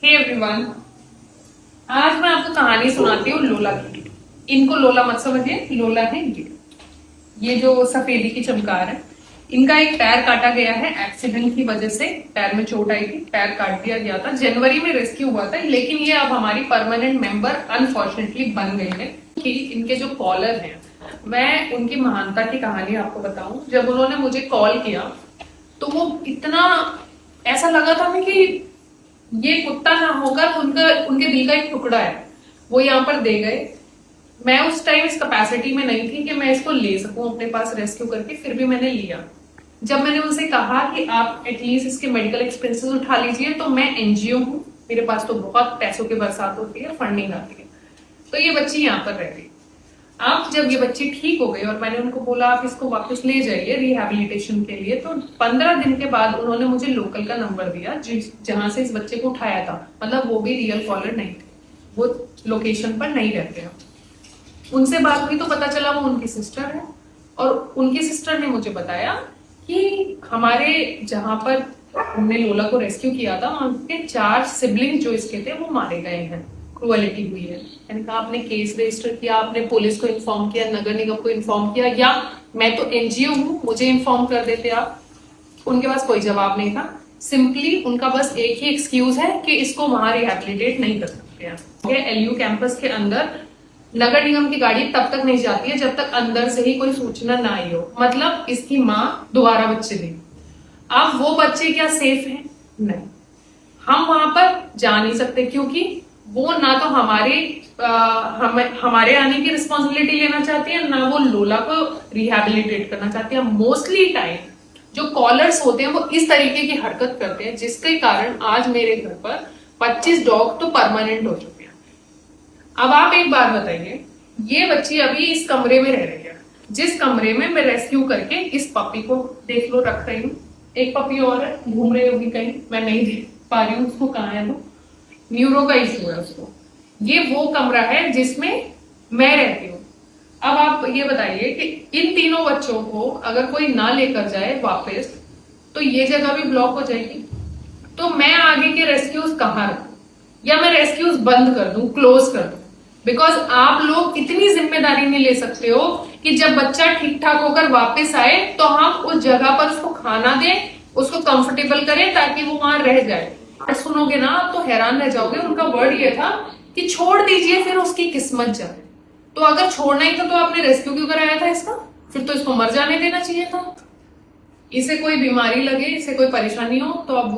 Hey everyone, आज मैं आपको कहानी सुनाती हूँ लोला की। इनको लोला मत समझिए, लोला है ये जो सफेदी की चमकार है। इनका एक पैर काटा गया है एक्सीडेंट की वजह से। पैर में चोट आई थी, पैर काट दिया गया था। जनवरी में रेस्क्यू हुआ था, लेकिन ये अब हमारी परमानेंट मेंबर अनफॉर्चुनेटली बन गई है। कि इनके जो कॉलर हैं, मैं उनकी महानता की कहानी आपको बताऊं। जब उन्होंने मुझे कॉल किया तो वो इतना ऐसा लगा था ना कि ये कुत्ता ना होकर उनके दिल का एक टुकड़ा है, वो यहाँ पर दे गए। मैं उस टाइम इस कैपेसिटी में नहीं थी कि मैं इसको ले सकूं अपने पास रेस्क्यू करके, फिर भी मैंने लिया। जब मैंने उनसे कहा कि आप एटलीस्ट इसके मेडिकल एक्सपेंसेस उठा लीजिए, तो मैं एनजीओ हूँ, मेरे पास तो बहुत पैसों की बरसात होती है, फंडिंग आती है। तो ये बच्ची यहाँ पर रह गई। अब जब ये बच्ची ठीक हो गई और मैंने उनको बोला आप इसको वापस ले जाइए रिहैबिलिटेशन के लिए, तो 15 दिन के बाद उन्होंने मुझे लोकल का नंबर दिया जहां से इस बच्चे को उठाया था। मतलब वो भी रियल कॉलर नहीं थे, वो लोकेशन पर नहीं रहते हैं। उनसे बात हुई तो पता चला वो उनकी सिस्टर है, और उनकी सिस्टर ने मुझे बताया कि हमारे जहां पर हमने लोला को रेस्क्यू किया था, वहां के 4 सिबलिंग जो इसके थे वो मारे गए हैं, क्रुएलिटी हुई है। मैंने कहा आपने केस रजिस्टर किया, आपने पुलिस को इन्फॉर्म किया, नगर निगम को इन्फॉर्म किया, या मैं तो एनजीओ हूँ मुझे इन्फॉर्म कर देते आप? उनके पास कोई जवाब नहीं था। सिंपली उनका बस एक ही एक्सक्यूज है कि इसको वहां रिहैबिलिटेट नहीं कर सकते हैं। एलयू कैंपस के अंदर नगर निगम की गाड़ी तब तक नहीं जाती है जब तक अंदर से ही कोई सूचना ना आई हो। मतलब इसकी माँ दोबारा बच्चे देगी। अब वो बच्चे क्या सेफ है? नहीं, हम वहां पर जा नहीं सकते, क्योंकि वो ना तो हमारे आने की रिस्पॉन्सिबिलिटी लेना चाहती है, ना वो लोला को रिहैबिलिटेट करना चाहती है। मोस्टली टाइम जो कॉलर्स होते हैं वो इस तरीके की हरकत करते हैं, जिसके कारण आज मेरे घर पर 25 डॉग तो परमानेंट हो चुके हैं। अब आप एक बात बताइए, ये बच्ची अभी इस कमरे में रह रही है, जिस कमरे में मैं रेस्क्यू करके इस पपी को देख लो रख रही हूँ। एक पपी और है, घूम रही होगी कहीं, मैं नहीं देख पा रही हूँ उसको, कहाँ है वो, न्यूरो का इशू है उसको। ये वो कमरा है जिसमें मैं रहती हूँ। अब आप ये बताइए कि इन तीनों बच्चों को अगर कोई ना लेकर जाए वापस, तो ये जगह भी ब्लॉक हो जाएगी। तो मैं आगे के रेस्क्यूज कहाँ रखूं, या मैं रेस्क्यूज बंद कर दूं, क्लोज कर दूं? बिकॉज आप लोग इतनी जिम्मेदारी नहीं ले सकते हो कि जब बच्चा ठीक ठाक होकर वापस आए तो हम उस जगह पर उसको खाना दें, उसको कंफर्टेबल करें ताकि वो वहां रह जाए। सुनोगे ना तो हैरान रह जाओगे। उनका वर्ड ये था कि छोड़ दीजिए, फिर उसकी किस्मत जाए। तो अगर छोड़ना ही था तो आपने रेस्क्यू क्यों कराया था इसका? फिर तो इसको मर जाने देना चाहिए था। इसे कोई बीमारी लगे, इसे कोई परेशानी हो तो अब